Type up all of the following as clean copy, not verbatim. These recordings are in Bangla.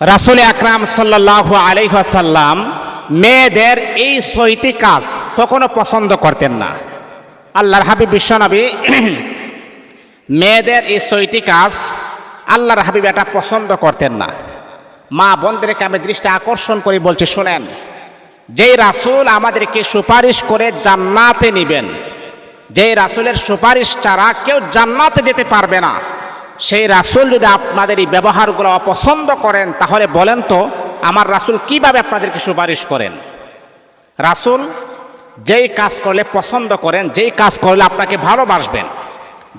রাসূল আকরাম সাল্লাল্লাহু আলাইহি ওয়াসাল্লাম মেয়েদের এই ছয়টি কাজ কখনো পছন্দ করতেন না। আল্লাহর হাবিব বিশ্বনবী মেয়েদের এই ছয়টি কাজ আল্লাহর হাবিব এটা পছন্দ করতেন না। মা বোনদেরকে আমি দৃষ্টি আকর্ষণ করে বলছি, শোনেন, যেই রাসূল আমাদেরকে সুপারিশ করে জান্নাতে নিবেন, যেই রাসূলের সুপারিশ ছাড়া কেউ জান্নাতে যেতে পারবে না, সেই রাসূল যদি আপনাদের এই ব্যবহারগুলো অপছন্দ করেন, তাহলে বলেন তো আমার রাসূল কিভাবে আপনাদেরকে সুপারিশ করেন? রাসূল যেই কাজ করলে পছন্দ করেন, যেই কাজ করলে আপনাকে ভালোবাসবেন,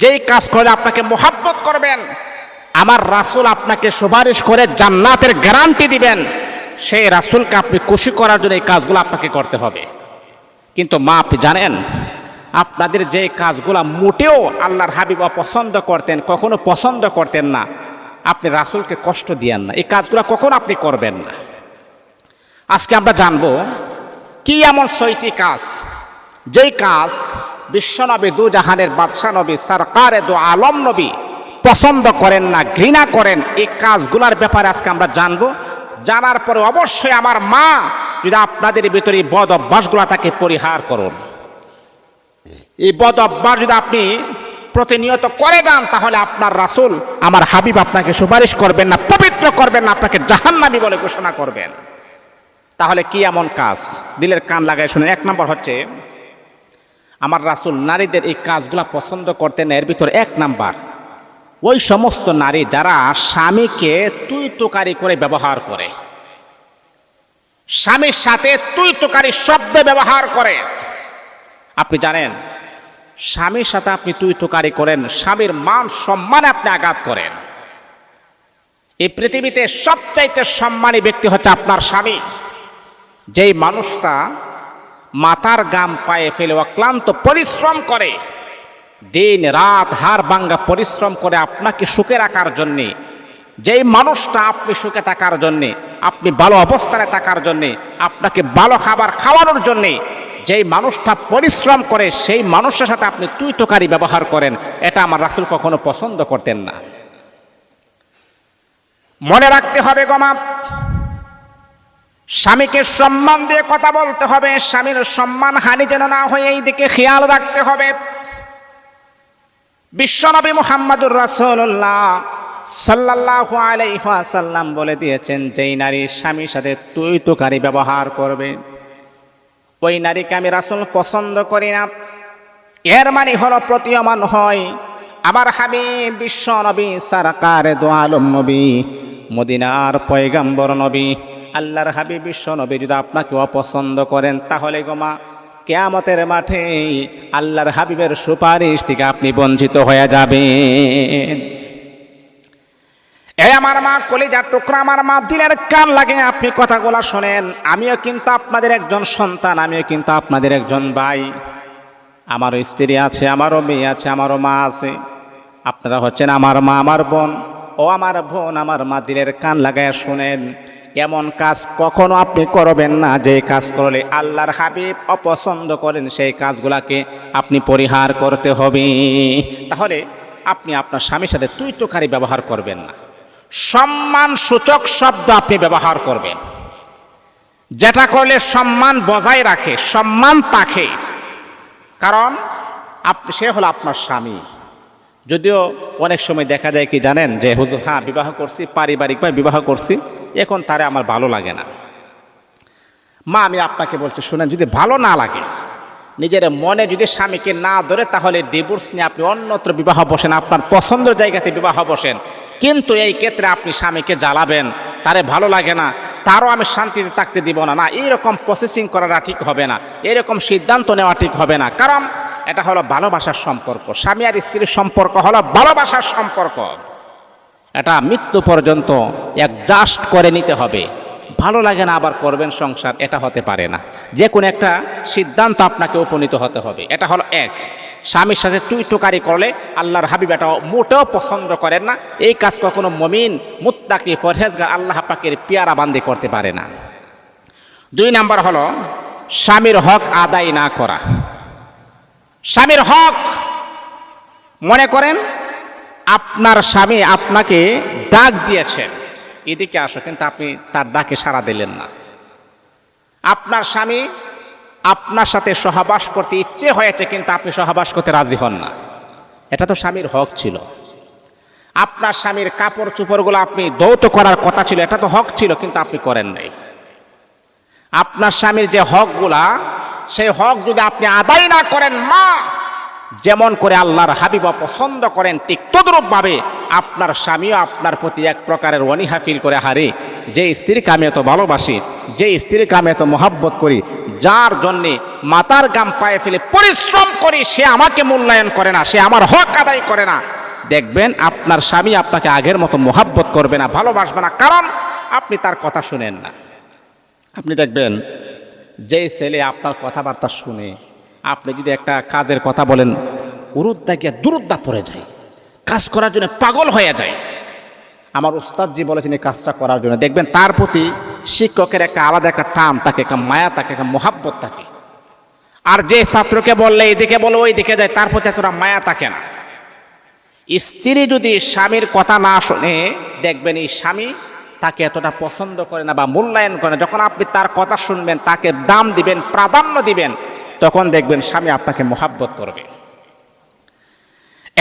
যেই কাজ করলে আপনাকে মোহাব্বত করবেন, আমার রাসূল আপনাকে সুপারিশ করে জান্নাতের গ্যারান্টি দিবেন, সেই রাসূলকে আপনি খুশি করার জন্য এই কাজগুলো আপনাকে করতে হবে। কিন্তু মা, আপনি জানেন আপনাদের যে কাজগুলা মোটেও আল্লাহর হাবিব অপছন্দ করতেন, কখনো পছন্দ করতেন না, আপনি রাসূলকে কষ্ট দিয়েন না, এই কাজগুলো কখনো আপনি করবেন না। আজকে আমরা জানব কি এমন ছয়টি কাজ, যেই কাজ বিশ্বনবী, দু জাহানের বাদশাহ নবী, সরকারে দু আলম নবী পছন্দ করেন না, ঘৃণা করেন। এই কাজগুলোর ব্যাপারে আজকে আমরা জানব। জানার পরে অবশ্যই আমার মা, যদি আপনাদের ভিতরে এই বদ অভ্যাসগুলো তাকে পরিহার করুন। এই বদ অভ্যাস যদি আপনি প্রতিনিয়ত করে যান, তাহলে আপনার রাসূল, আমার হাবিব আপনাকে সুপারিশ করবেন না, পবিত্র করবেন না, আপনাকে জাহান্নামী বলে ঘোষণা করবেন। তাহলে কি এমন কাজ? দিলের কান লাগায় শুনেন। এক নম্বর হচ্ছে, আমার রাসূল নারীদের এই কাজগুলা পছন্দ করতেন। এর ভিতরে এক নাম্বার, ওই সমস্ত নারী যারা স্বামীকে তুই তোকারি করে ব্যবহার করে, স্বামীর সাথে তুই তোকারি শব্দ ব্যবহার করে। আপনি জানেন, স্বামীর সাথে আপনি তুই তোকারি করেন, স্বামীর মান সম্মানে আপনি আঘাত করেন। এই পৃথিবীতে সবচাইতে সম্মানী ব্যক্তি হচ্ছে আপনার স্বামী। যেই মানুষটা মাথার গাম পায়ে ফেলে অক্লান্ত পরিশ্রম করে, দিন রাত হাড় ভাঙ্গা পরিশ্রম করে আপনাকে সুখে রাখার জন্যে, যেই মানুষটা আপনি সুখে থাকার জন্যে, আপনি ভালো অবস্থানে থাকার জন্যে, আপনাকে ভালো খাবার খাওয়ানোর জন্যে যেই মানুষটা পরিশ্রম করে, সেই মানুষের সাথে আপনি তুই তোকারি ব্যবহার করেন, এটা আমার রাসূল কখনো পছন্দ করতেন না। মনে রাখতে হবে গো মা, স্বামীকে সম্মান দিয়ে কথা বলতে হবে, স্বামীর সম্মান হানি যেন না হয় এই দিকে খেয়াল রাখতে হবে। বিশ্বনবী মুহাম্মদুর রাসূলুল্লাহ সাল্লাল্লাহু আলাইহি ওয়াসাল্লাম বলে দিয়েছেন, যেই নারী স্বামীর সাথে তুই তোকারি ব্যবহার করবে, ওই নারীকে আমি রাসূল পছন্দ করি না। এর মানে হলো প্রতীয়মান হয় আমার হাবিব বিশ্বনবী সরকারে দু আলম নবী, মদিনার পয়গম্বর নবী, আল্লাহর হাবিব বিশ্বনবী যদি আপনাকে অপছন্দ করেন, তাহলে গো মা, কিয়ামতের মাঠে আল্লাহর হাবিবের সুপারিশ থেকে আপনি বঞ্চিত হয়ে যাবেন। এই আমার মা, কলিজার টুকরা আমার মা, দিলের কান লাগে আপনি কথাগুলো শোনেন। আমিও কিন্তু আপনাদের একজন সন্তান, আমিও কিন্তু আপনাদের একজন ভাই। আমারও স্ত্রী আছে, আমারও মেয়ে আছে, আমারও মা আছে। আপনারা হচ্ছেন আমার মা, আমার বোন। ও আমার বোন, আমার মা, দিলের কান লাগায় শোনেন, এমন কাজ কখনো আপনি করবেন না যে কাজ করলে আল্লাহর হাবিব অপছন্দ করেন। সেই কাজগুলাকে আপনি পরিহার করতে হবে। তাহলে আপনি আপনার স্বামীর সাথে তুই তোকারি ব্যবহার করবেন না, সম্মান সূচক শব্দ আপনি ব্যবহার করবেন, যেটা করলে সম্মান বজায় রাখে, সম্মান থাকে। কারণ সে হলো আপনার স্বামী। যদিও অনেক সময় দেখা যায় কি জানেন, যে হুজুর, হ্যাঁ বিবাহ করছি, পারিবারিকভাবে বিবাহ করছি, এখন তারে আমার ভালো লাগে না। মা, আমি আপনাকে বলছি, শুনেন, যদি ভালো না লাগে, নিজের মনে যদি স্বামীকে না ধরে, তাহলে ডিভোর্স নিয়ে আপনি অন্যত্র বিবাহ বসেন, আপনার পছন্দের জায়গাতে বিবাহ বসেন। কিন্তু এই ক্ষেত্রে আপনি স্বামীকে জ্বালাবেন, তারে ভালো লাগে না, তারও আমি শান্তিতে থাকতে দিব না, না, এইরকম প্রসেসিং করাটা ঠিক হবে না, এরকম সিদ্ধান্ত নেওয়া ঠিক হবে না। কারণ এটা হলো ভালোবাসার সম্পর্ক, স্বামী আর স্ত্রীর সম্পর্ক হলো ভালোবাসার সম্পর্ক। এটা মৃত্যু পর্যন্ত অ্যাডজাস্ট করে নিতে হবে। ভালো লাগে না আবার করবেন সংসার, এটা হতে পারে না। যে কোনো একটা সিদ্ধান্ত আপনাকে উপনীত হতে হবে। এটা হলো এক। স্বামীর সাথে তুই তোকারি করলে আল্লাহর হাবিব এটা মোটেও পছন্দ করেন না। এই কাজ কখনো মুমিন, মুত্তাকি, পরহেজগার আল্লাহ পাকের পেয়ারা বান্দি করতে পারে না। দুই নাম্বার হলো স্বামীর হক আদায় না করা। স্বামীর হক, মনে করেন আপনার স্বামী আপনাকে ডাক দিয়েছেন, এদিকে আসো, কিন্তু আপনি তার ডাকে সাড়া দিলেন না। আপনার স্বামী আপনার সাথে সহবাস করতে ইচ্ছে হয়েছে, কিন্তু আপনি সহবাস করতে রাজি হন না। এটা তো স্বামীর হক ছিল। আপনার স্বামীর কাপড় চোপড়গুলো আপনি ধৌত করার কথা ছিল, এটা তো হক ছিল, কিন্তু আপনি করেন নাই। আপনার স্বামীর যে হকগুলা, সেই হক যদি আপনি আদায় না করেন, মা যেমন করে আল্লাহর হাবিব পছন্দ করেন, ঠিক তদ্রূপভাবে আপনার স্বামীও আপনার প্রতি এক প্রকারের অনীহা ফিল করে। হারে, যে স্ত্রীকে আমি এত ভালোবাসি, যে স্ত্রীকে আমি এত মহব্বত করি, যার জন্যে মাথার গাম পায়ে ফেলে পরিশ্রম করি, সে আমাকে মূল্যায়ন করে না, সে আমার হক আদায় করে না। দেখবেন আপনার স্বামী আপনাকে আগের মতো মহব্বত করবে না, ভালোবাসবে না, কারণ আপনি তার কথা শুনেন না। আপনি দেখবেন যে ছেলে আপনার কথাবার্তা শুনে, আপনি যদি একটা কাজের কথা বলেন, উরুদ্দা গিয়া দুরুদ্দা পড়ে যায়, কাজ করার জন্য পাগল হয়ে যায়। আমার উস্তাদজি বলেছেন এই কাজটা করার জন্য, দেখবেন তার প্রতি শিক্ষকের একটা আলাদা একটা টান থাকে, একটা মায়া থাকে, একটা মহাব্বত থাকে। আর যে ছাত্রকে বললে এইদিকে বলো ওইদিকে যায়, তার প্রতি এতটা মায়া থাকে না। স্ত্রী যদি স্বামীর কথা না শোনে, দেখবেন এই স্বামী তাকে এতটা পছন্দ করে না বা মূল্যায়ন করে না। যখন আপনি তার কথা শুনবেন, তাকে দাম দিবেন, প্রাধান্য দিবেন, তখন দেখবেন স্বামী আপনাকে মহাব্বত করবে।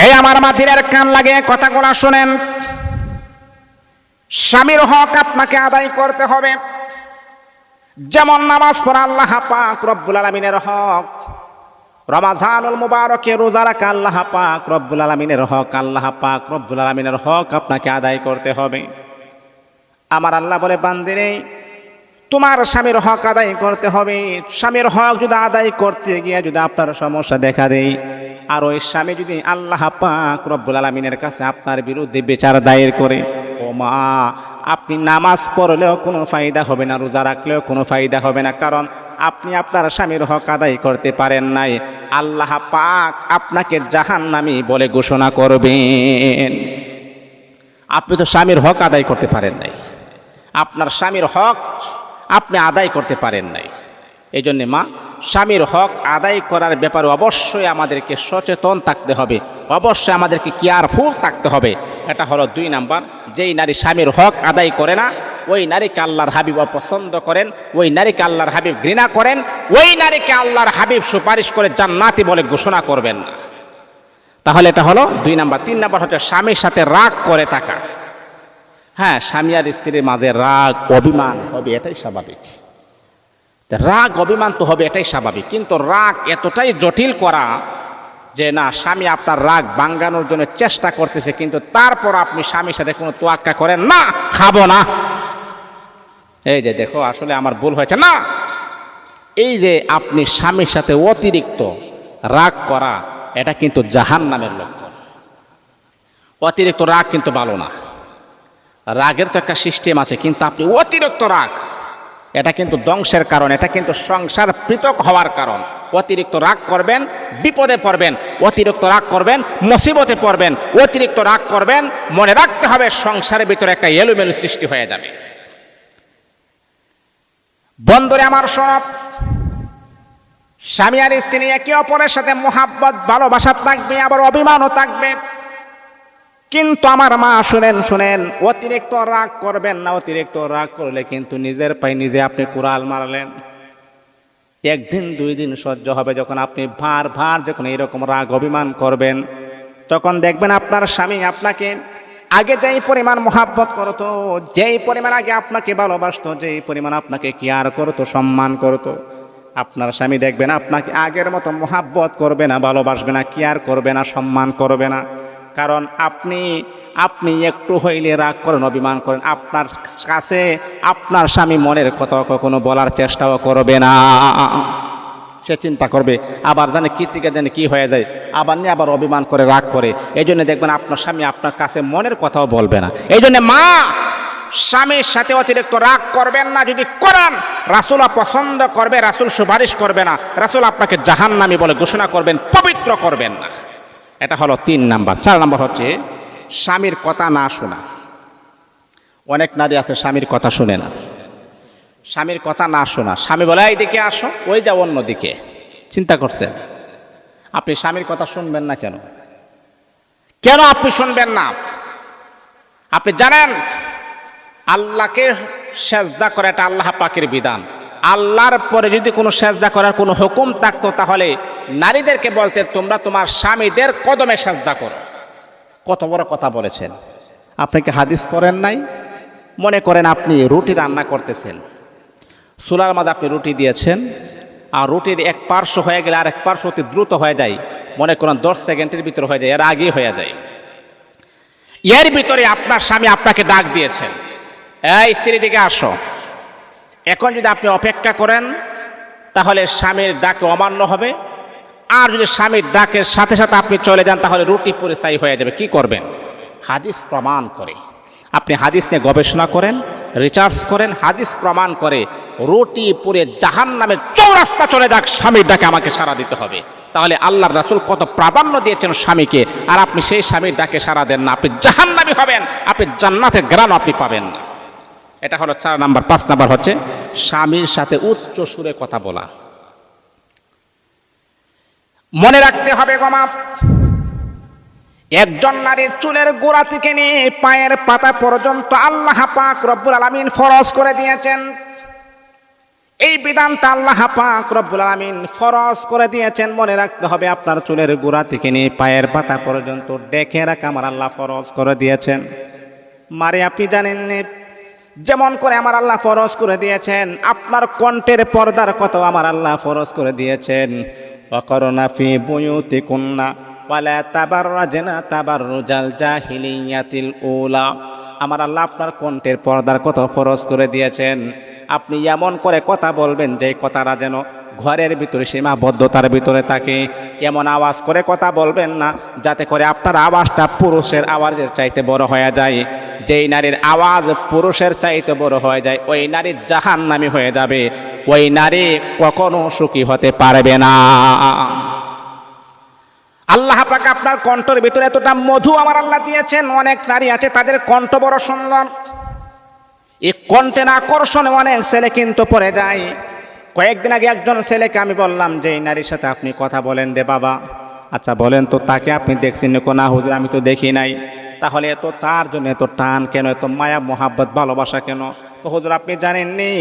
এই আমার মাথিরের কান লাগে কথাগুলো শোনেন। স্বামীর হক আপনাকে আদায় করতে হবে। যেমন নামাজ পড়া আল্লাহ পাক রব্বুল আলামিনের হক, রমাজানুল মুবারকে রোজা রাখা আল্লাহ পাক রব্বুল আলামিনের হক, আল্লাহ পাক রব্বুল আলামিনের হক আপনাকে আদায় করতে হবে। আমার আল্লাহ বলে, বান্দিরে তোমার স্বামীর হক আদায় করতে হবে। স্বামীর হক যদি আদায় করতে গিয়ে যদি আপনার সমস্যা দেখা দেয়, আর ওই স্বামী যদি আল্লাহ পাক রব্বুল আলামিনের কাছে আপনার বিরুদ্ধে বিচার দায়ের করে, ও মা, আপনি নামাজ পড়লেও কোনো ফায়দা হবে না, রোজা রাখলেও কোনো ফায়দা হবে না, কারণ আপনি আপনার স্বামীর হক আদায় করতে পারেন নাই। আল্লাহ পাক আপনাকে জাহান্নামী বলে ঘোষণা করবেন। আপনি তো স্বামীর হক আদায় করতে পারেন নাই, আপনার স্বামীর হক আপনি আদায় করতে পারেন নাই। এই জন্যে মা, স্বামীর হক আদায় করার ব্যাপারে অবশ্যই আমাদেরকে সচেতন থাকতে হবে, অবশ্যই আমাদেরকে কেয়ারফুল থাকতে হবে। এটা হলো 2 নাম্বার। যেই নারী স্বামীর হক আদায় করে না, ওই নারীকে আল্লাহর হাবিব অপছন্দ করেন, ওই নারীকে আল্লাহর হাবিব ঘৃণা করেন, ওই নারীকে আল্লাহর হাবিব সুপারিশ করে জান্নাতি বলে ঘোষণা করবেন না। তাহলে এটা হলো 2 নাম্বার। 3 নাম্বার হচ্ছে স্বামীর সাথে রাগ করে থাকা। হ্যাঁ, স্বামী আর স্ত্রীর মাঝে রাগ অভিমান হবে, এটাই স্বাভাবিক। রাগ অভিমান তো হবে, এটাই স্বাভাবিক, কিন্তু রাগ এতটাই জটিল করা যে না, স্বামী আপনার রাগ ভাঙানোর জন্য চেষ্টা করতেছে, কিন্তু তারপর আপনি স্বামীর সাথে কোনো তোয়াক্কা করেন না, খাবো না, এই যে দেখো আসলে আমার ভুল হয়েছে না, এই যে আপনি স্বামীর সাথে অতিরিক্ত রাগ করা, এটা কিন্তু জাহান্নামের লক্ষণ। অতিরিক্ত রাগ কিন্তু ভালো না। রাগের তো একটা সিস্টেম আছে, কিন্তু আপনি অতিরিক্ত রাগ, এটা কিন্তু ধ্বংসের কারণ, এটা কিন্তু সংসার পৃথক হওয়ার কারণ। অতিরিক্ত রাগ করবেন, বিপদে পড়বেন, অতিরিক্ত রাগ করবেন, মুসিবতে পড়বেন, অতিরিক্ত রাগ করবেন, মনে রাখতে হবে সংসারের ভিতরে একটা এলোমেলো সৃষ্টি হয়ে যাবে। বন্ধুরে আমার শোনব, স্বামী আর স্ত্রী একে অপরের সাথে মোহাব্বত ভালোবাসা থাকবে, আবার অভিমানও থাকবে, কিন্তু আমার মা শুনেন শুনেন, অতিরিক্ত রাগ করবেন না। অতিরিক্ত রাগ করলে কিন্তু নিজের পায়ে নিজে আপনি কুড়াল মারলেন। 1 দিন 2 দিন সহ্য হবে, যখন আপনি ভার যখন এরকম রাগ অভিমান করবেন, তখন দেখবেন আপনার স্বামী আপনাকে আগে যেই পরিমাণ মহাব্বত করতো, যেই পরিমাণ আগে আপনাকে ভালোবাসতো, যেই পরিমাণ আপনাকে কেয়ার করতো, সম্মান করতো, আপনার স্বামী দেখবেন আপনাকে আগের মতো মহাব্বত করবে না, ভালোবাসবে না, কেয়ার করবে না, সম্মান করবে না। কারণ আপনি একটু হইলে রাগ করেন, অভিমান করেন, আপনার কাছে আপনার স্বামী মনের কথা কখনো বলার চেষ্টাও করবে না। সে চিন্তা করবে আবার জানে কি থেকে জানে কি হয়ে যায়, আবার নিয়ে আবার অভিমান করে রাগ করে। এই জন্য দেখবেন আপনার স্বামী আপনার কাছে মনের কথাও বলবে না। এই জন্য মা, স্বামীর সাথে অতিরিক্ত রাগ করবেন না। যদি করেন, রাসূল পছন্দ করবে, রাসূল সুপারিশ করবে না, রাসূল আপনাকে জাহান্নামী বলে ঘোষণা করবেন, পবিত্র করবেন না। এটা হলো 3 নাম্বার। 4 নাম্বার হচ্ছে স্বামীর কথা না শোনা। অনেক নারী আছে স্বামীর কথা শুনে না, স্বামীর কথা না শোনা। স্বামী বলে এইদিকে আসো, ওই যাও অন্যদিকে। চিন্তা করছেন আপনি স্বামীর কথা শুনবেন না কেন? কেন আপনি শুনবেন না? আপনি জানেন আল্লাহকে সেজদা করা এটা আল্লাহ পাকের বিধান। আল্লাহর পরে যদি কোনো সেজদা করার কোনো হুকুম থাকতো তাহলে নারীদেরকে বলতে তোমরা তোমার স্বামীদের কদমে সেজদা করো। কত বড় কথা বলেছেন। আপনি কি হাদিস পড়েন নাই? মনে করেন আপনি রুটি রান্না করতেছেন, চুলার মাঝে আপনি রুটি দিয়েছেন, আর রুটির এক পার্শ্ব হয়ে গেলে আর এক পার্শ্ব অতি দ্রুত হয়ে যায়, মনে করেন 10 সেকেন্ডের ভিতরে হয়ে যায়, এর আগেই হয়ে যায়। এর ভিতরে আপনার স্বামী আপনাকে ডাক দিয়েছেন, এই স্ত্রী দিকে আসো। এখন যদি আপনি অপেক্ষা করেন তাহলে স্বামীর ডাকে অমান্য হবে, আর যদি স্বামীর ডাকের সাথে সাথে আপনি চলে যান তাহলে রুটি পুরে ছাই হয়ে যাবে। কি করবেন? হাদিস প্রমাণ করে, আপনি হাদিস নিয়ে গবেষণা করেন, রিসার্চ করেন, হাদিস প্রমাণ করে রুটি পুরে জাহান্নামের চৌরাস্তা চলে যাক, স্বামীর ডাকে আমাকে সাড়া দিতে হবে। তাহলে আল্লাহর রাসূল কত প্রাধান্য দিয়েছেন স্বামীকে, আর আপনি সেই স্বামীর ডাকে সাড়া দেন না, আপনি জাহান্নামী হবেন, আপনি জান্নাতের ঘ্রাণ আপনি পাবেন না। এটা হলো 4 নাম্বার। 5 নাম্বার হচ্ছে স্বামীর সাথে উচ্চ সুরে কথা বলা। মনে রাখতে হবে গোমা, একজন নারীর চুলের গোড়া থেকে নিয়ে পায়ের পাতা পর্যন্ত আল্লাহ পাক রব্বুল আলামিন ফরজ করে দিয়েছেন। এই বিধানটা আল্লাহ পাক রব্বুল আলামিন ফরজ করে দিয়েছেন। মনে রাখতে হবে আপনার চুলের গোড়া থেকে নিয়ে পায়ের পাতা পর্যন্ত ডেকে রাখা আমার আল্লাহ ফরজ করে দিয়েছেন। মারে আপনি জানেননি, যেমন করে আমার আল্লাহ ফরজ করে দিয়েছেন আপনার কণ্ঠের পর্দার কথা আমার আল্লাহ ফরজ করে দিয়েছেন। ওয়াকরনা ফি বুয়ুতিকুন্না ওয়ালা তাবাররাজনা তাবাররুজাল জাহিলিয়াতিল উলা। আমার আল্লাহ আপনার কণ্ঠের পর্দার কথা ফরজ করে দিয়েছেন। আপনি এমন করে কথা বলবেন যে কথাটা যেন ঘরের ভিতরে সীমাবদ্ধতার ভিতরে থাকে। এমন আওয়াজ করে কথা বলবেন না যাতে করে আপনার আওয়াজটা পুরুষের আওয়াজের চাইতে বড় হয়ে যায়। যেই নারীর আওয়াজ পুরুষের চাইতে বড় হয়ে যায় ওই নারী জাহান্নামী হয়ে যাবে, ওই নারী কখনো সুখী হতে পারবে না। আল্লাহ পাক আপনার কণ্ঠের ভিতরে এতটা মধু আমার আল্লাহ দিয়েছেন। অনেক নারী আছে তাদের কণ্ঠ বড় সুন্দর, এই কণ্ঠের আকর্ষণে অনেক ছেলে কিন্তু পড়ে যায়। কয়েকদিন আগে একজন ছেলেকে আমি বললাম যে এই নারীর সাথে আপনি কথা বলেন রে বাবা। আচ্ছা বলেন তো, তাকে আপনি দেখছেন না? হুজুর আমি তো দেখি নাই। তাহলে এত তার জন্য এত টান কেন, এত মায়া মোহাব্বত ভালোবাসা কেন? তো হুজুর আপনি জানেননি,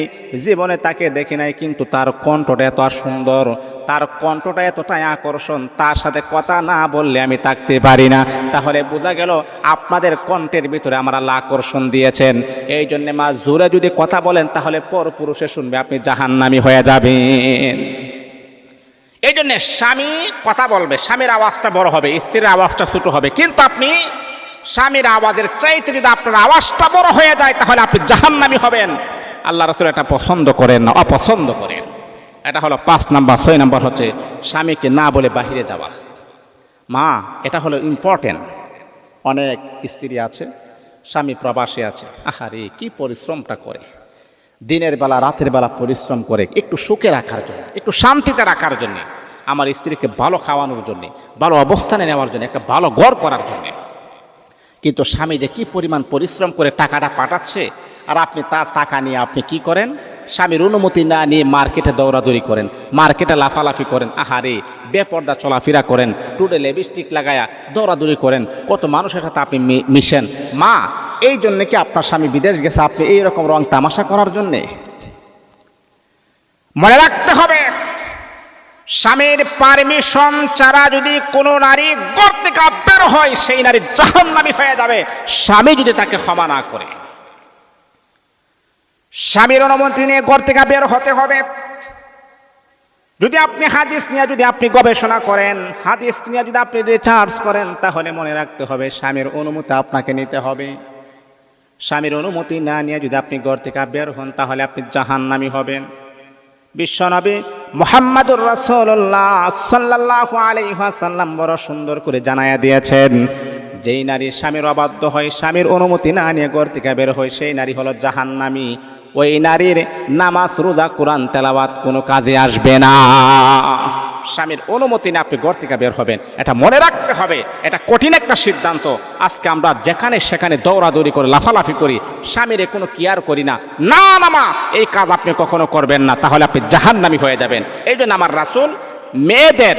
জীবনে তাকে দেখি নাই কিন্তু তার কণ্ঠটা এত সুন্দর, তার কণ্ঠটা এতটাই আকর্ষণ, তার সাথে কথা না বললে আমি থাকতে পারি না। তাহলে বোঝা গেল আপনাদের কণ্ঠের ভিতরে আমার আল্লাহ আকর্ষণ দিয়েছেন। এই জন্যে মা জোরে যদি কথা বলেন তাহলে পর পুরুষে শুনবে, আপনি জাহান্নামী হয়ে যাবেন। এই জন্যে স্বামী কথা বলবে, স্বামীর আওয়াজটা বড় হবে, স্ত্রীর আওয়াজটা ছোট হবে। কিন্তু আপনি স্বামীর আওয়াজের চাইতে যদি আপনার আওয়াজটা বড় হয়ে যায় তাহলে আপনি জাহান্নামী হবেন। আল্লাহ রাসূল এটা পছন্দ করেন না, অপছন্দ করেন। এটা হলো 5 নাম্বার। 6 নাম্বার হচ্ছে স্বামীকে না বলে বাহিরে যাওয়া। মা, এটা হলো ইম্পর্টেন্ট। অনেক স্ত্রী আছে, স্বামী প্রবাসী আছে, আহারে কি পরিশ্রমটা করে, দিনের বেলা রাতের বেলা পরিশ্রম করে একটু সুখে রাখার জন্য, একটু শান্তিতে রাখার জন্য, আমার স্ত্রীকে ভালো খাওয়ানোর জন্য, ভালো অবস্থানে নেওয়ার জন্য, একটা ভালো ঘর করার জন্য। কিন্তু স্বামী যে কি পরিমাণ পরিশ্রম করে টাকাটা পাঠাচ্ছে, আর আপনি তার টাকা নিয়ে আপনি কি করেন? স্বামীর অনুমতি না নিয়ে মার্কেটে দৌড়াদৌড়ি করেন, মার্কেটে লাফালাফি করেন, আহারে বেপর্দা চলাফেরা করেন, টুডে লিপস্টিক লাগায়া দৌড়াদৌড়ি করেন, কত মানুষের সাথে আপনি মিশেন। মা, এই জন্যে কি আপনার স্বামী বিদেশ গেছে আপনি এইরকম রং তামাশা করার জন্যে? মনে রাখতে হবে, স্বামীর পারমিশন ছাড়া যদি কোনো নারী ঘর থেকে বের হয় সেই নারী জাহান্নামী হয়ে যাবে, স্বামী যদি তাকে ক্ষমা না করে। স্বামীর অনুমতি নিয়ে ঘর থেকে বের হতে হবে। যদি আপনি হাদিস নিয়ে যদি আপনি গবেষণা করেন, হাদিস নিয়ে যদি আপনি রিসার্চ করেন, তাহলে মনে রাখতে হবে স্বামীর অনুমতি আপনাকে নিতে হবে। স্বামীর অনুমতি না নিয়ে যদি আপনি ঘর থেকে বের হন তাহলে আপনি জাহান্নামী হবেন। বিশ্বনবী মুহাম্মদুর রাসূলুল্লাহ সাল্লাল্লাহু আলাইহি ওয়াসাল্লাম বড় সুন্দর করে জানায়া দিয়েছেন, যেই নারী স্বামীর অবাধ্য হয়, স্বামীর অনুমতি না নিয়ে ঘর থেকে বের হয়, সেই নারী হলো জাহান্নামী। ওই নারীর নামাজ রোজা কোরআন তেলাওয়াত কোনো কাজে আসবে না। স্বামীর অনুমতি নিয়ে আপনি ঘর থেকে বের হবেন, এটা মনে রাখতে হবে। এটা কঠিন একটা সিদ্ধান্ত। আজকে আমরা যেখানে সেখানে দৌড়াদৌড়ি করে লাফালাফি করি, স্বামীরে কোনো কেয়ার করি না। না মামা, এই কাজ আপনি কখনো করবেন না, তাহলে আপনি জাহান্নামী হয়ে যাবেন। এই জন্য আমার রাসূল মেয়েদের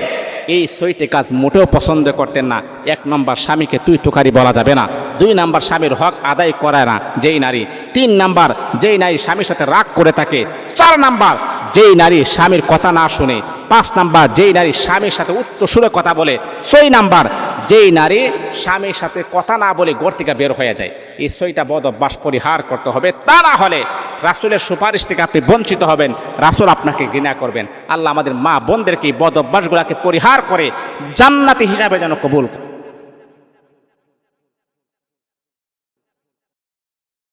এই ছয়টি কাজ মোটেও পছন্দ করতেন না। 1 নম্বর, স্বামীকে তুই তুকারি বলা যাবে না। 2 নম্বর, স্বামীর হক আদায় করে না যেই নারী। 3 নম্বর, যেই নারী স্বামীর সাথে রাগ করে থাকে। 4 নম্বর, যেই নারী স্বামীর কথা না শুনে। 5 নম্বর, যেই নারী স্বামীর সাথে উচ্চ সুরে কথা বলে। 6 নম্বর, যেই নারী স্বামীর সাথে কথা না বলে ঘর থেকে বের হয়ে যায়। এই 6টা বদ অভ্যাস পরিহার করতে হবে, তা না হলে রাসূলের সুপারিশ থেকে আপনি বঞ্চিত হবেন, রাসূল আপনাকে ঘৃণা করবেন। আল্লাহ আমাদের মা বোনদেরকে এই বদ অভ্যাসগুলোকে পরিহার করে জান্নাতি হিসাবে যেন কবুল